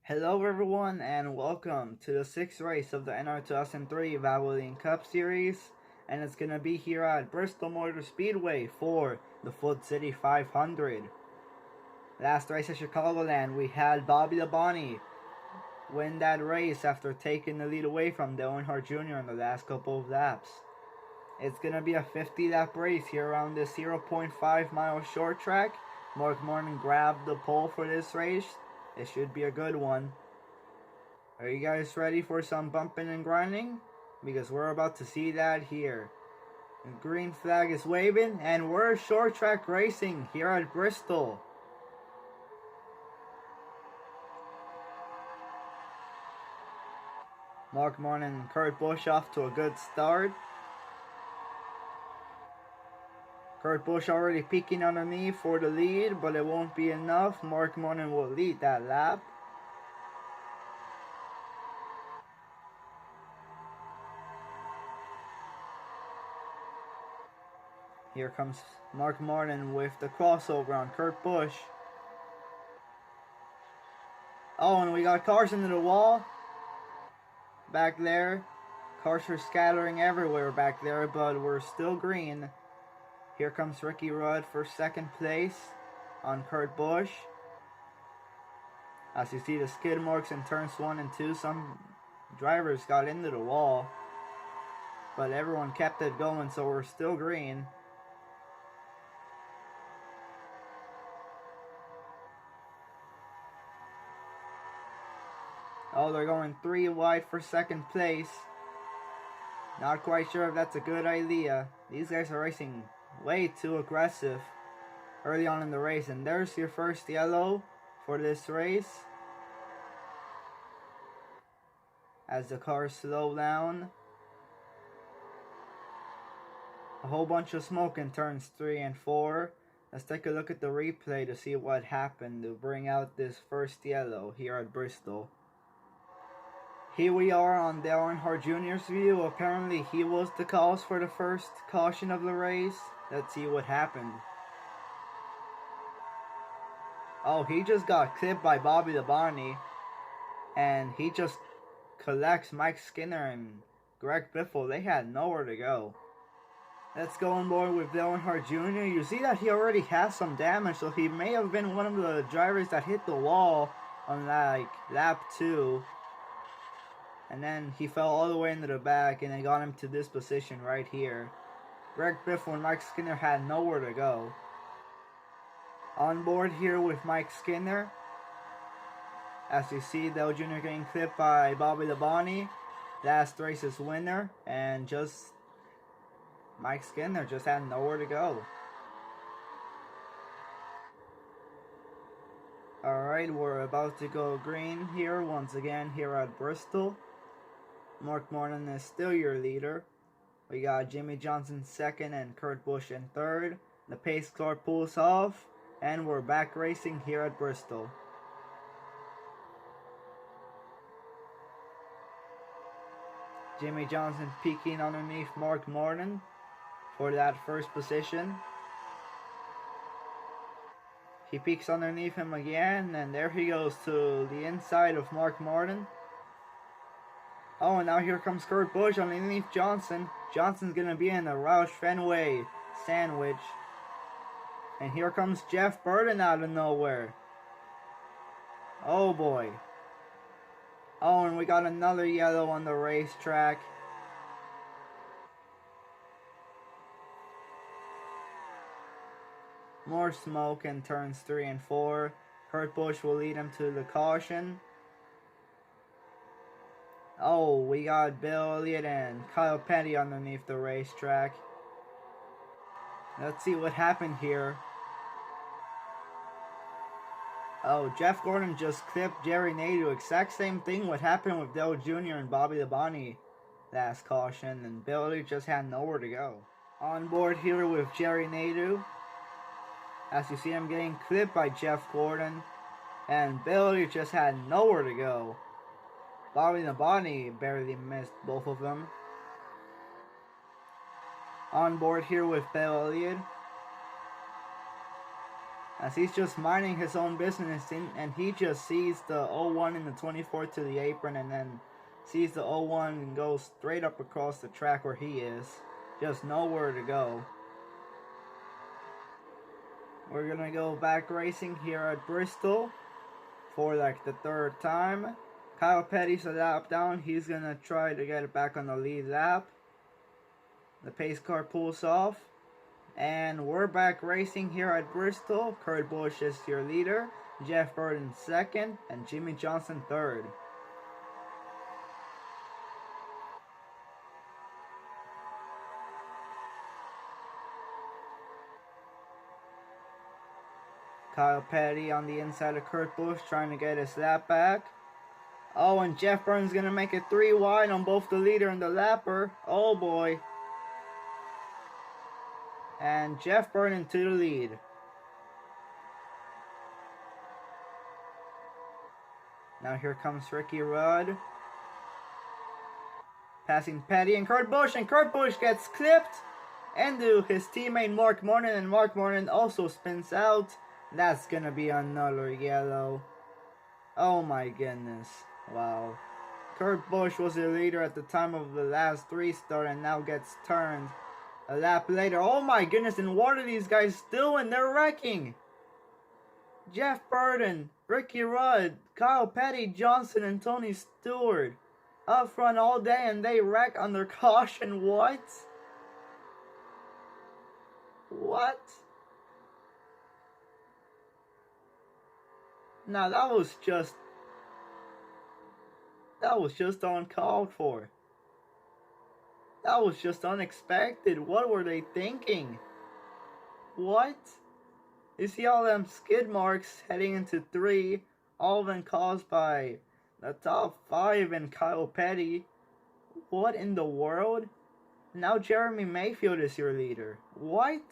Hello everyone and welcome to the 6th race of the Nr2003 Valvoline Cup Series, and it's going to be here at Bristol Motor Speedway for the Foot City 500. Last race at Chicagoland, we had Bobby Labonte win that race after taking the lead away from Dale Earnhardt Jr. in the last couple of laps. It's going to be a 50 lap race here around this 0.5 mile short track. Mark Martin grabbed the pole for this race. It should be a good one. Are you guys ready for some bumping and grinding? Because we're about to see that here. The green flag is waving and we're short track racing here at Bristol. Mark Martin and Kurt Busch off to a good start. Kurt Busch already peeking underneath for the lead, but it won't be enough. Mark Martin will lead that lap. Here comes Mark Martin with the crossover on Kurt Busch. Oh, and we got cars into the wall back there. Cars are scattering everywhere back there, but we're still green. Here comes Ricky Rudd for second place on Kurt Busch. As you see the skid marks in turns 1 and 2, some drivers got into the wall, but everyone kept it going, so we're still green. Oh, they're going 3 wide for second place. Not quite sure if that's a good idea. These guys are racing way too aggressive early on in the race, and there's your first yellow for this race as the cars slow down. A whole bunch of smoke in turns 3 and 4. Let's take a look at the replay to see what happened to bring out this first yellow here at Bristol. Here we are on Dale Earnhardt Jr.'s view. Apparently he was the cause for the first caution of the race. Let's see what happened. Oh, he just got clipped by Bobby Labonte, and he just collects Mike Skinner and Greg Biffle. They had nowhere to go. Let's go on board with Dale Earnhardt Jr. You see that he already has some damage, so he may have been one of the drivers that hit the wall on like lap 2. And then he fell all the way into the back, and they got him to this position right here. Greg Biffle and Mike Skinner had nowhere to go. On board here with Mike Skinner. As you see, Dale Jr. getting clipped by Bobby Labonte. Last race's winner, and just Mike Skinner just had nowhere to go. Alright, we're about to go green here once again here at Bristol. Mark Martin is still your leader. We got Jimmy Johnson second and Kurt Busch in third. The pace car pulls off, and we're back racing here at Bristol. Jimmy Johnson peeking underneath Mark Martin for that first position. He peeks underneath him again, and there he goes to the inside of Mark Martin. Oh, and now here comes Kurt Busch underneath Johnson. Johnson's going to be in the Roush Fenway sandwich. And here comes Jeff Burton out of nowhere. Oh boy. Oh, and we got another yellow on the racetrack. More smoke in turns 3 and 4. Kurt Busch will lead him to the caution. Oh, we got Bill Elliott and Kyle Petty underneath the racetrack. Let's see what happened here. Oh, Jeff Gordon just clipped Jerry Nadeau. Exact same thing what happened with Dale Jr. and Bobby Labonte last caution, and Bill Elliott just had nowhere to go. On board here with Jerry Nadeau. As you see him getting clipped by Jeff Gordon, and Bill Elliott just had nowhere to go. Bobby Labonte barely missed both of them. On board here with Bill Elliott. as he's just minding his own business, and he just sees the 01 and the 24 to the apron, and then sees the 01 and goes straight up across the track where he is. Just nowhere to go. We're gonna go back racing here at Bristol for like the third time. Kyle Petty's a lap down. He's gonna try to get it back on the lead lap. The pace car pulls off. And we're back racing here at Bristol. Kurt Busch is your leader. Jeff Burton second. And Jimmy Johnson third. Kyle Petty on the inside of Kurt Busch trying to get his lap back. Oh, and Jeff Burton's going to make it 3 wide on both the leader and the lapper. Oh boy. And Jeff Burton to the lead. Now here comes Ricky Rudd. Passing Petty and Kurt Busch gets clipped into his teammate Mark Morton, and Mark Morton also spins out. That's gonna be another yellow. Oh my goodness. Wow. Kurt Busch was the leader at the time of the last restart and now gets turned a lap later. Oh my goodness, and what are these guys doing? They're wrecking. Jeff Burton, Ricky Rudd, Kyle Petty, Johnson, and Tony Stewart up front all day, and they wreck under caution. What? What? Now that was just uncalled for. That was just unexpected. What were they thinking? What? You see all them skid marks heading into 3, all of them caused by the top 5 and Kyle Petty. What in the world? Now Jeremy Mayfield is your leader. What?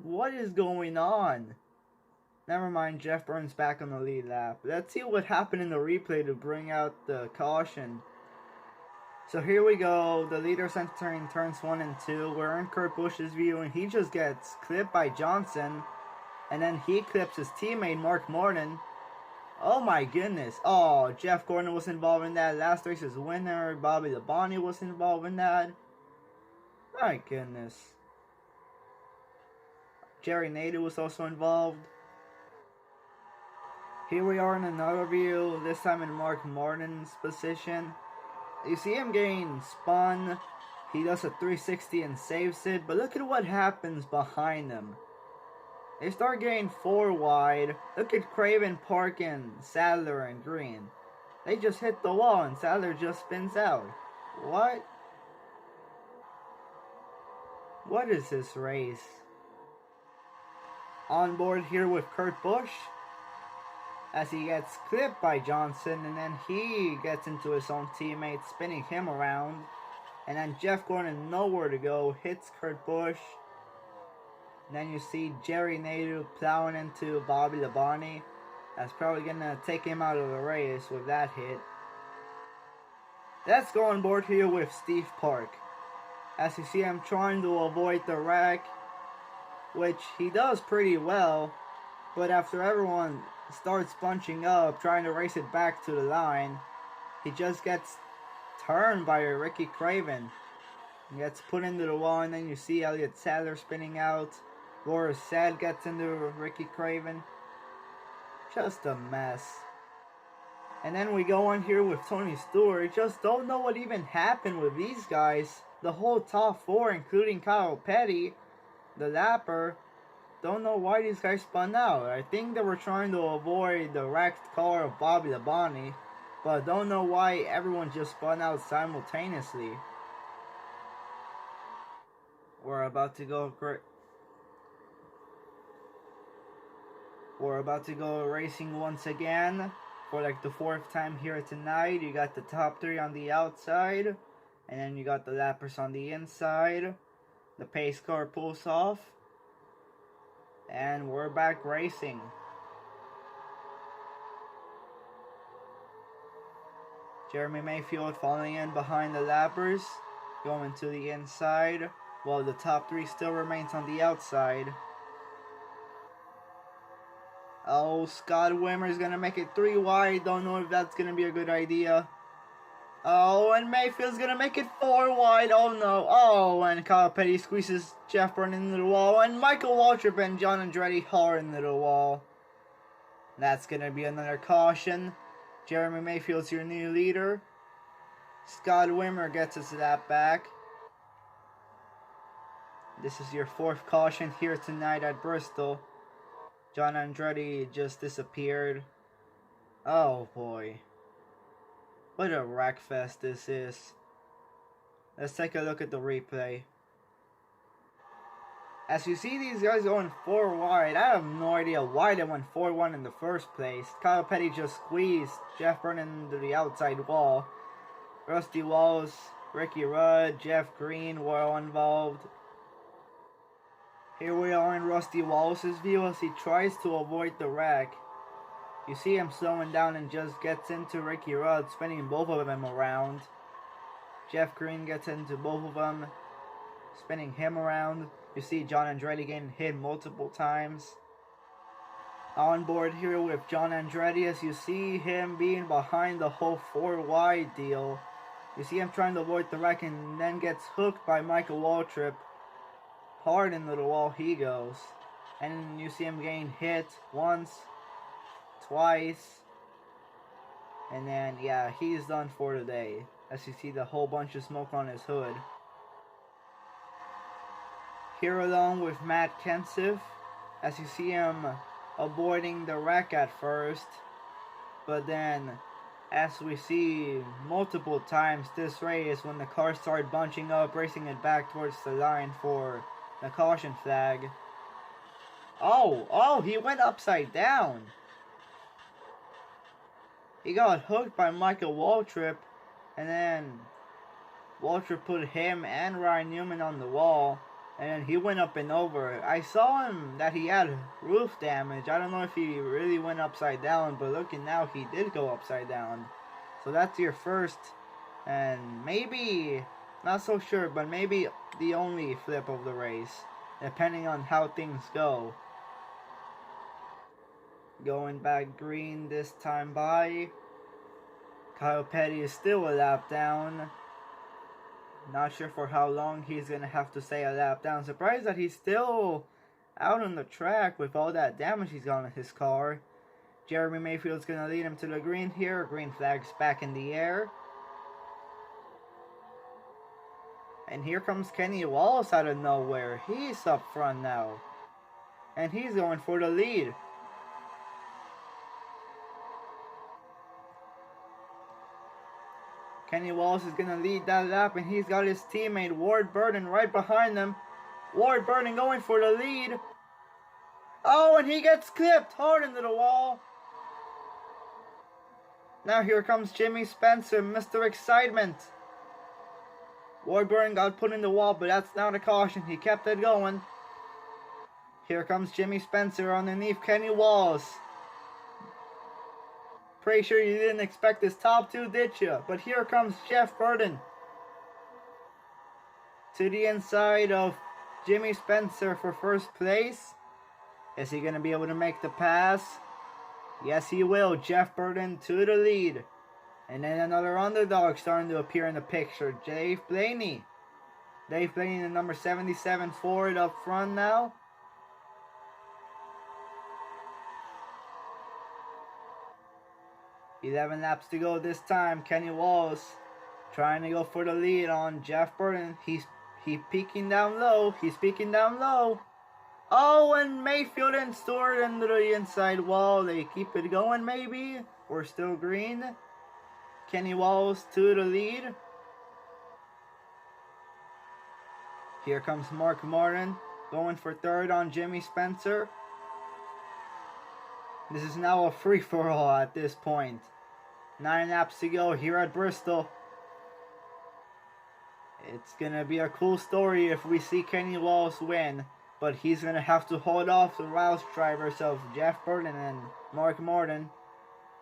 What is going on? Never mind, Jeff Burton's back on the lead lap. Let's see what happened in the replay to bring out the caution. So here we go. The leader's entering turns 1 and 2. We're in Kurt Busch's view, and he just gets clipped by Johnson. And then he clips his teammate Mark Morton. Oh my goodness. Oh, Jeff Gordon was involved in that. Last race's winner, Bobby Labonte, was involved in that. My goodness. Jerry Nader was also involved. Here we are in another view, this time in Mark Morton's position. You see him getting spun. He does a 360 and saves it, but look at what happens behind him. They start getting 4 wide. Look at Craven, Parkin, Sadler, and Green. They just hit the wall and Sadler just spins out. What? What is this race? On board here with Kurt Busch, as he gets clipped by Johnson, and then he gets into his own teammate, spinning him around. And then Jeff Gordon, nowhere to go, hits Kurt Busch. And then you see Jerry Nader plowing into Bobby Labonte. That's probably going to take him out of the race with that hit. Let's go on board here with Steve Park. As you see him trying to avoid the wreck, which he does pretty well. But after everyone starts bunching up, trying to race it back to the line, he just gets turned by Ricky Craven. He gets put into the wall, and then you see Elliott Sadler spinning out. Boris Said gets into Ricky Craven. Just a mess. And then we go on here with Tony Stewart. Just don't know what even happened with these guys. The whole top 4, including Kyle Petty, the lapper, don't know why these guys spun out. I think they were trying to avoid the wrecked car of Bobby Labonte, but don't know why everyone just spun out simultaneously. We're about to go racing once again for like the 4th time here tonight. You got the top 3 on the outside, and then you got the lappers on the inside. The pace car pulls off, and we're back racing. Jeremy Mayfield falling in behind the lappers, going to the inside. while the top 3 still remains on the outside. Oh, Scott Wimmer's gonna make it 3 wide. Don't know if that's gonna be a good idea. Oh, and Mayfield's gonna make it 4 wide. Oh no. Oh, and Kyle Petty squeezes Jeff Burton into the wall. And Michael Waltrip and John Andretti hard into the wall. That's gonna be another caution. Jeremy Mayfield's your new leader. Scott Wimmer gets his lap back. This is your 4th caution here tonight at Bristol. John Andretti just disappeared. Oh boy. What a wreck fest this is. Let's take a look at the replay. As you see these guys going 4 wide, I have no idea why they went 4-1 in the first place. Kyle Petty just squeezed Jeff Burton into the outside wall. Rusty Walls, Ricky Rudd, Jeff Green were all involved. Here we are in Rusty Wallace's view as he tries to avoid the wreck. You see him slowing down and just gets into Ricky Rudd, spinning both of them around. Jeff Green gets into both of them, spinning him around. You see John Andretti getting hit multiple times. On board here with John Andretti, as you see him being behind the whole 4 wide deal. You see him trying to avoid the wreck and then gets hooked by Michael Waltrip. Hard into the wall he goes. And you see him getting hit once, twice. And then, yeah, he's done for today. As you see the whole bunch of smoke on his hood. Here along with Matt Kenseth, as you see him avoiding the wreck at first, but then as we see multiple times this race, when the cars start bunching up, racing it back towards the line for the caution flag. Oh, he went upside down. He got hooked by Michael Waltrip, and then Waltrip put him and Ryan Newman on the wall. And then he went up and over. I saw him that he had roof damage. I don't know if he really went upside down, but looking now, he did go upside down. So that's your first, and maybe, not so sure, but maybe the only flip of the race, depending on how things go. Going back green this time by. Kyle Petty is still a lap down. Not sure for how long he's going to have to stay a lap down. Surprised that he's still out on the track with all that damage he's got on his car. Jeremy Mayfield's going to lead him to the green here. Green flag's back in the air. And here comes Kenny Wallace out of nowhere. He's up front now. And he's going for the lead. Kenny Wallace is going to lead that lap, and he's got his teammate Ward Burton right behind him. Ward Burton going for the lead. Oh, and he gets clipped hard into the wall. Now here comes Jimmy Spencer, Mr. Excitement. Ward Burton got put in the wall, but that's not a caution. He kept it going. Here comes Jimmy Spencer underneath Kenny Wallace. Pretty sure you didn't expect this top 2, did you? But here comes Jeff Burton to the inside of Jimmy Spencer for first place. Is he going to be able to make the pass? Yes, he will. Jeff Burton to the lead. And then another underdog starting to appear in the picture. Dave Blaney. Dave Blaney, the number 77 Ford up front now. "11 laps to go this time. Kenny Wallace trying to go for the lead on Jeff Burton. He's peeking down low. He's peeking down low. Oh, and Mayfield and Stewart into the inside wall. They keep it going maybe. We're still green. Kenny Wallace to the lead. Here comes Mark Martin going for third on Jimmy Spencer. This is now a free-for-all at this point. 9 laps to go here at Bristol. It's going to be a cool story if we see Kenny Wallace win. But he's going to have to hold off the Roush drivers of Jeff Burton and Mark Martin.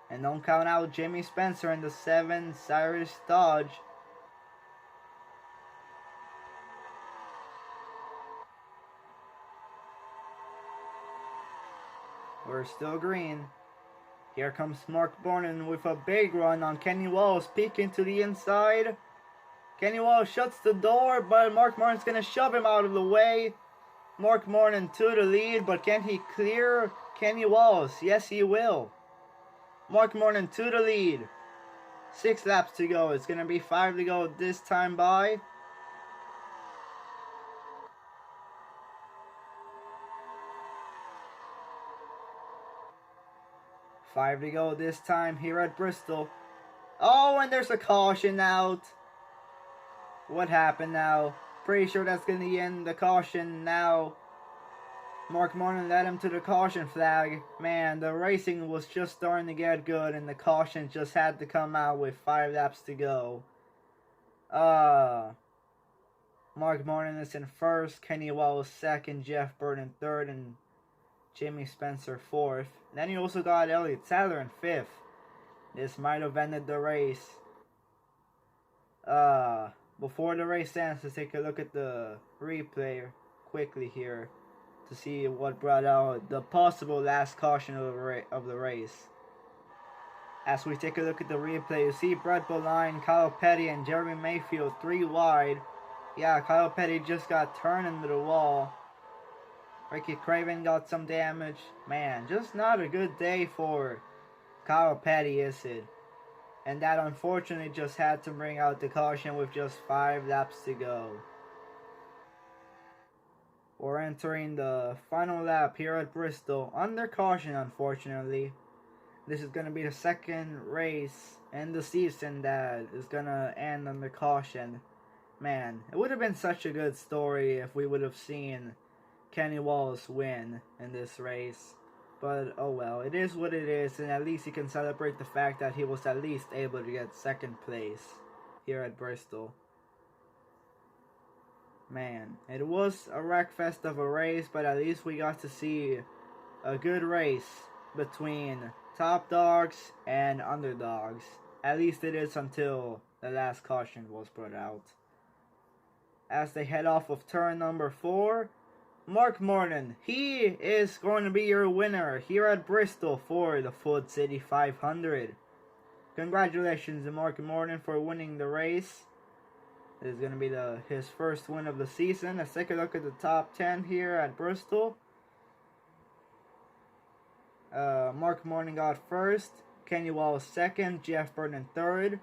And don't count out Jimmy Spencer in the 7 Cyrus Dodge. We're still green. Here comes Mark Bourne with a big run on Kenny Wallace, peeking to the inside. Kenny Wallace shuts the door, but Mark Martin's going to shove him out of the way. Mark Martin to the lead, but can he clear Kenny Wallace? Yes, he will. Mark Martin to the lead. 6 laps to go. It's going to be 5 to go this time by. Five to go this time here at Bristol. Oh, and there's a caution out. What happened now? Pretty sure that's going to end the caution now. Mark Martin led him to the caution flag. Man, the racing was just starting to get good, and the caution just had to come out with 5 laps to go. Mark Martin is in first, Kenny Wallace second, Jeff Burton third, and Jimmy Spencer fourth. Then you also got Elliott Sadler in fifth. This might have ended the race. Before the race ends, let's take a look at the replay quickly here to see what brought out the possible last caution of the race. As we take a look at the replay, you see Brett Valvoline, Kyle Petty, and Jeremy Mayfield 3 wide. Yeah, Kyle Petty just got turned into the wall. Ricky Craven got some damage. Man, just not a good day for Kyle Petty, is it? And that unfortunately just had to bring out the caution with just 5 laps to go. We're entering the final lap here at Bristol under caution, unfortunately. This is going to be the second race in the season that is going to end under caution. Man, it would have been such a good story if we would have seen Kenny Wallace win in this race. But oh well, it is what it is, and at least he can celebrate the fact that he was at least able to get second place here at Bristol. Man, it was a wreckfest of a race, but at least we got to see a good race between top dogs and underdogs. At least it is until the last caution was brought out. As they head off of turn number 4, Mark Martin, he is going to be your winner here at Bristol for the Food City 500. Congratulations to Mark Martin for winning the race. This is going to be his first win of the season. Let's take a look at the top 10 here at Bristol. Mark Martin got first, Kenny Wallace second, Jeff Burton third,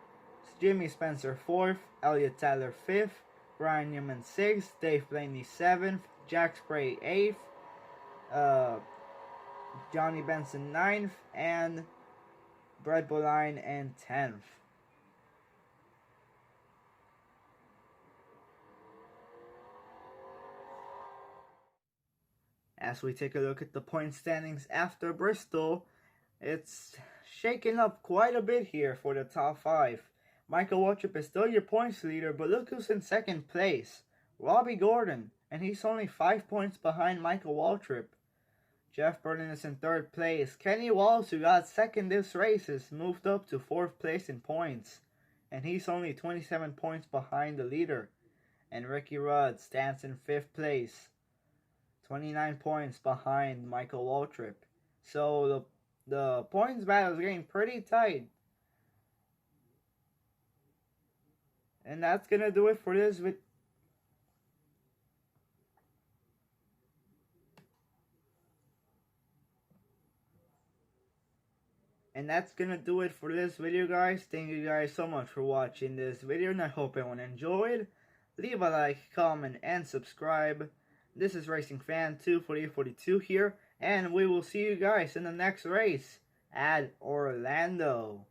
Jimmy Spencer fourth, Elliott Sadler fifth, Brian Newman sixth, Dave Blaney seventh, Jack Spray 8th, Johnny Benson 9th, and Brett Valvoline in 10th. As we take a look at the point standings after Bristol, it's shaking up quite a bit here for the top 5. Michael Waltrip is still your points leader, but look who's in second place. Robbie Gordon, and he's only 5 points behind Michael Waltrip. Jeff Burton is in 3rd place. Kenny Wallace, who got second this race, has moved up to 4th place in points, and he's only 27 points behind the leader. And Ricky Rudd stands in 5th place, 29 points behind Michael Waltrip. So the points battle is getting pretty tight. And that's gonna do it for this video. And that's gonna do it for this video, guys. Thank you guys so much for watching this video, and I hope everyone enjoyed. Leave a like, comment, and subscribe. This is Racing Fan 24842 here, and we will see you guys in the next race at Orlando.